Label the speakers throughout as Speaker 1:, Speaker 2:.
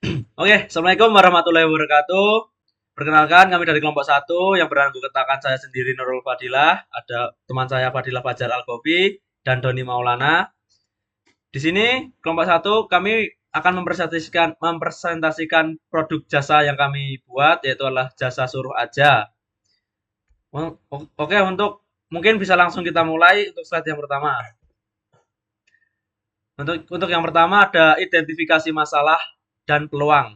Speaker 1: Oke, Assalamualaikum warahmatullahi wabarakatuh. Perkenalkan, kami dari kelompok satu yang beranggotakan saya sendiri Nurul Fadilah, ada teman saya Fadilah Fajar Al-Gobi, dan Doni Maulana. Di sini, kelompok satu, kami akan mempresentasikan produk jasa yang kami buat, yaitu adalah jasa suruh aja. Oke, untuk mungkin bisa langsung kita mulai untuk slide yang pertama. Untuk yang pertama ada identifikasi masalah dan peluang.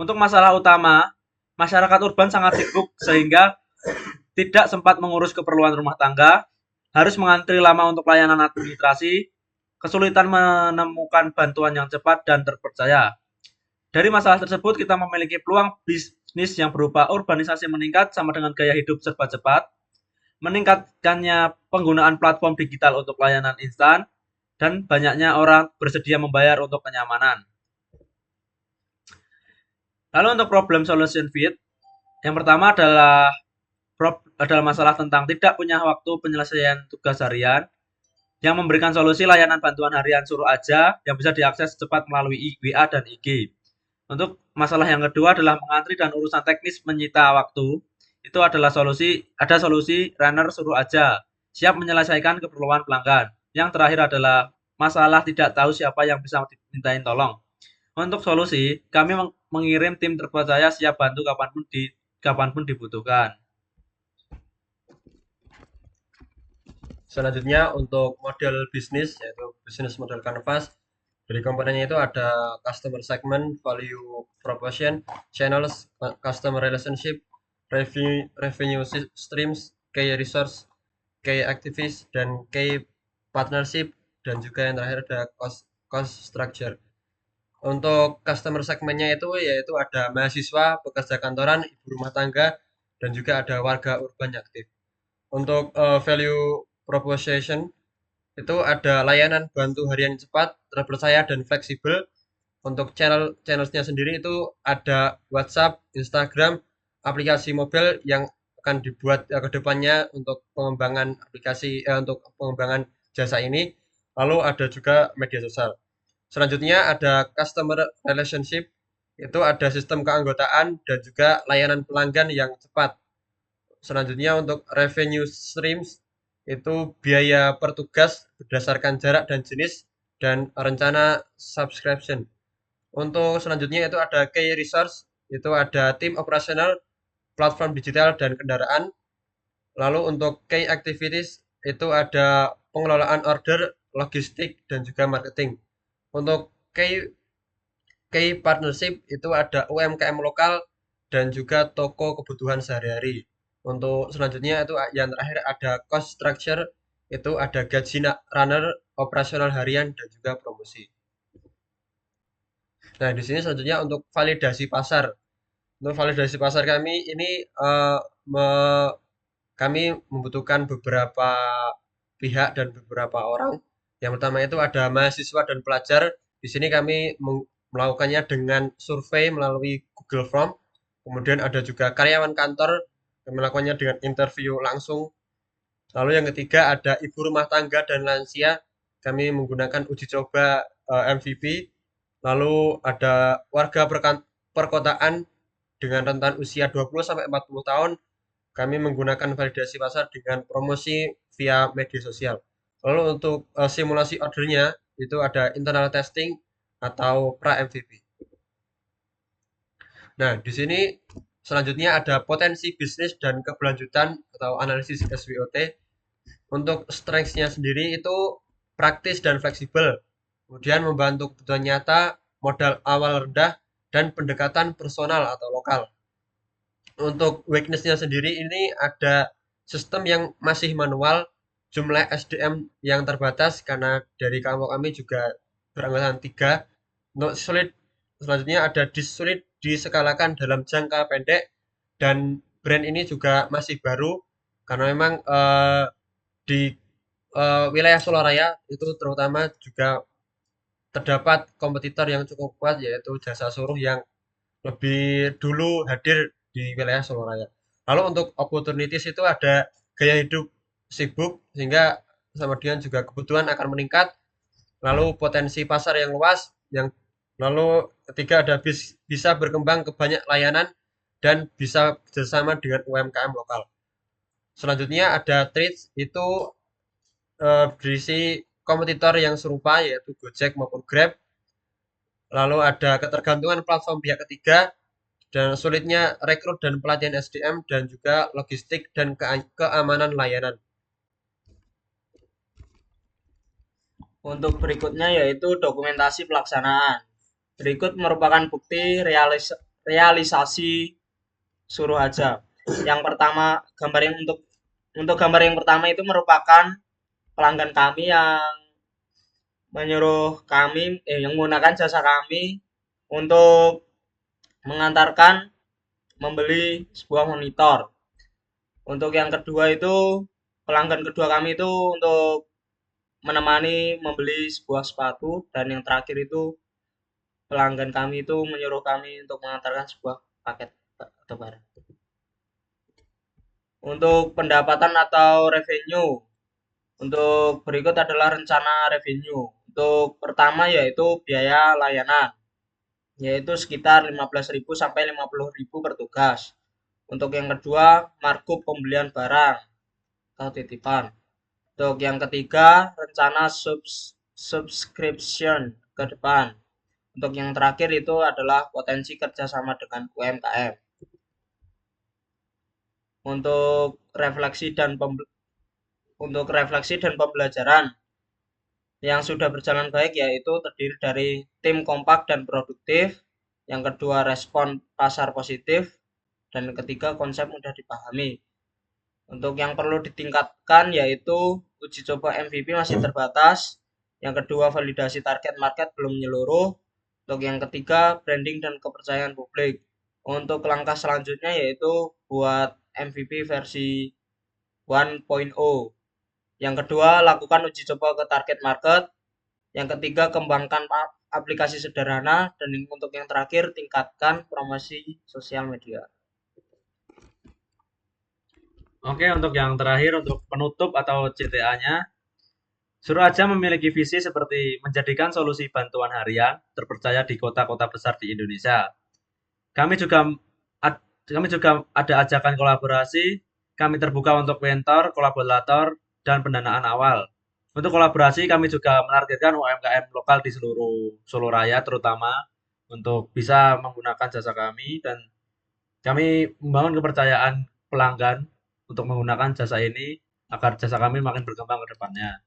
Speaker 1: Untuk masalah utama, masyarakat urban sangat sibuk sehingga tidak sempat mengurus keperluan rumah tangga, harus mengantri lama untuk layanan administrasi, kesulitan menemukan bantuan yang cepat dan terpercaya. Dari masalah tersebut, kita memiliki peluang bisnis yang berupa urbanisasi meningkat sama dengan gaya hidup serba cepat, meningkatkannya penggunaan platform digital untuk layanan instan, dan banyaknya orang bersedia membayar untuk kenyamanan. Lalu untuk problem solution fit, yang pertama adalah masalah tentang tidak punya waktu penyelesaian tugas harian yang memberikan solusi layanan bantuan harian suruh aja yang bisa diakses cepat melalui WA dan IG. Untuk masalah yang kedua adalah mengantri dan urusan teknis menyita waktu. Itu adalah ada solusi runner suruh aja, siap menyelesaikan keperluan pelanggan. Yang terakhir adalah masalah tidak tahu siapa yang bisa dimintain tolong. Untuk solusi, kami mengirim tim terpercaya siap bantu kapanpun dibutuhkan.
Speaker 2: Selanjutnya untuk model bisnis yaitu bisnis model canvas. Dari komponennya itu ada customer segment, value proposition, channels, customer relationship, revenue streams, key resource, key activities, dan key partnership, dan juga yang terakhir ada cost structure. Untuk customer segmentnya itu yaitu ada mahasiswa, pekerja kantoran, ibu rumah tangga, dan juga ada warga urban yang aktif. Untuk value proposition itu ada layanan bantu harian cepat, terpercaya dan fleksibel. Untuk channelsnya sendiri itu ada WhatsApp, Instagram, aplikasi mobil yang akan dibuat ke depannya untuk pengembangan untuk pengembangan jasa ini. Lalu ada juga media sosial. Selanjutnya ada customer relationship, itu ada sistem keanggotaan dan juga layanan pelanggan yang cepat. Selanjutnya untuk revenue streams itu biaya per tugas berdasarkan jarak dan jenis dan rencana subscription. Untuk selanjutnya itu ada key resource, itu ada tim operasional, platform digital dan kendaraan. Lalu untuk key activities itu ada pengelolaan order, logistik dan juga marketing. Untuk key key partnership itu ada UMKM lokal dan juga toko kebutuhan sehari-hari. Untuk selanjutnya itu yang terakhir ada cost structure, itu ada gaji runner, operasional harian dan juga promosi. Nah, di sini selanjutnya untuk validasi pasar. Untuk validasi pasar kami ini kami membutuhkan beberapa pihak dan beberapa orang. Yang pertama itu ada mahasiswa dan pelajar. Di sini kami melakukannya dengan survei melalui Google Form. Kemudian ada juga karyawan kantor yang melakukannya dengan interview langsung. Lalu yang ketiga ada ibu rumah tangga dan lansia. Kami menggunakan uji coba MVP. Lalu ada warga perkotaan dengan rentan usia 20 sampai 40 tahun. Kami menggunakan validasi pasar dengan promosi via media sosial. Lalu untuk simulasi ordernya itu ada internal testing atau pra MVP. Nah, di sini selanjutnya ada potensi bisnis dan keberlanjutan atau analisis SWOT. Untuk strengths-nya sendiri itu praktis dan fleksibel. Kemudian membantu kebutuhan nyata, modal awal rendah, dan pendekatan personal atau lokal. Untuk weakness-nya sendiri ini ada sistem yang masih manual, jumlah SDM yang terbatas karena dari kelompok kami juga beranggotakan 3. Untuk sulit selanjutnya ada sulit diskalakan dalam jangka pendek dan brand ini juga masih baru karena memang di wilayah Soloraya itu terutama juga terdapat kompetitor yang cukup kuat yaitu jasa suruh yang lebih dulu hadir di wilayah Soloraya. Lalu untuk opportunities itu ada gaya hidup sibuk sehingga sama dengan juga kebutuhan akan meningkat. Lalu potensi pasar yang luas yang Lalu ketiga ada bisa berkembang ke banyak layanan dan bisa bekerjasama dengan UMKM lokal. Selanjutnya ada trades itu berisi kompetitor yang serupa yaitu Gojek maupun Grab. Lalu ada ketergantungan platform pihak ketiga dan sulitnya rekrut dan pelatihan SDM dan juga logistik dan keamanan layanan.
Speaker 3: Untuk berikutnya yaitu dokumentasi pelaksanaan. Berikut merupakan bukti realisasi suruh aja. Yang pertama, gambar yang pertama itu merupakan pelanggan kami yang menggunakan jasa kami untuk mengantarkan membeli sebuah monitor. Untuk yang kedua itu pelanggan kedua kami itu untuk menemani membeli sebuah sepatu, dan yang terakhir itu pelanggan kami itu menyuruh kami untuk mengantarkan sebuah paket atau barang. Untuk pendapatan atau revenue, untuk berikut adalah rencana revenue. Untuk pertama yaitu biaya layanan, yaitu sekitar 15.000 sampai 50.000 per tugas. Untuk yang kedua, markup pembelian barang atau titipan. Untuk yang ketiga, rencana subscription ke depan. Untuk yang terakhir itu adalah potensi kerjasama dengan UMKM. Untuk refleksi dan pembelajaran yang sudah berjalan baik yaitu terdiri dari tim kompak dan produktif, yang kedua respon pasar positif, dan yang ketiga konsep mudah dipahami. Untuk yang perlu ditingkatkan yaitu uji coba MVP masih terbatas, yang kedua validasi target market belum menyeluruh, untuk yang ketiga branding dan kepercayaan publik. Untuk langkah selanjutnya yaitu buat MVP versi 1.0. Yang kedua, lakukan uji coba ke target market. Yang ketiga, kembangkan aplikasi sederhana. Dan untuk yang terakhir, tingkatkan promosi sosial media.
Speaker 1: Oke, untuk yang terakhir, untuk penutup atau CTA-nya, Suruh Aja memiliki visi seperti menjadikan solusi bantuan harian terpercaya di kota-kota besar di Indonesia. Kami juga kami juga ada ajakan kolaborasi. Kami terbuka untuk mentor, kolaborator, dan pendanaan awal. Untuk kolaborasi, kami juga menargetkan UMKM lokal di seluruh Solo Raya, terutama untuk bisa menggunakan jasa kami, dan kami membangun kepercayaan pelanggan untuk menggunakan jasa ini agar jasa kami makin berkembang ke depannya.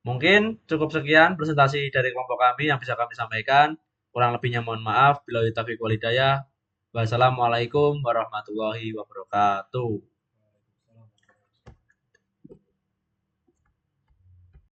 Speaker 1: Mungkin cukup sekian presentasi dari kelompok kami yang bisa kami sampaikan. Kurang lebihnya mohon maaf. Bila taufiq walhidayah. Wassalamualaikum warahmatullahi wabarakatuh.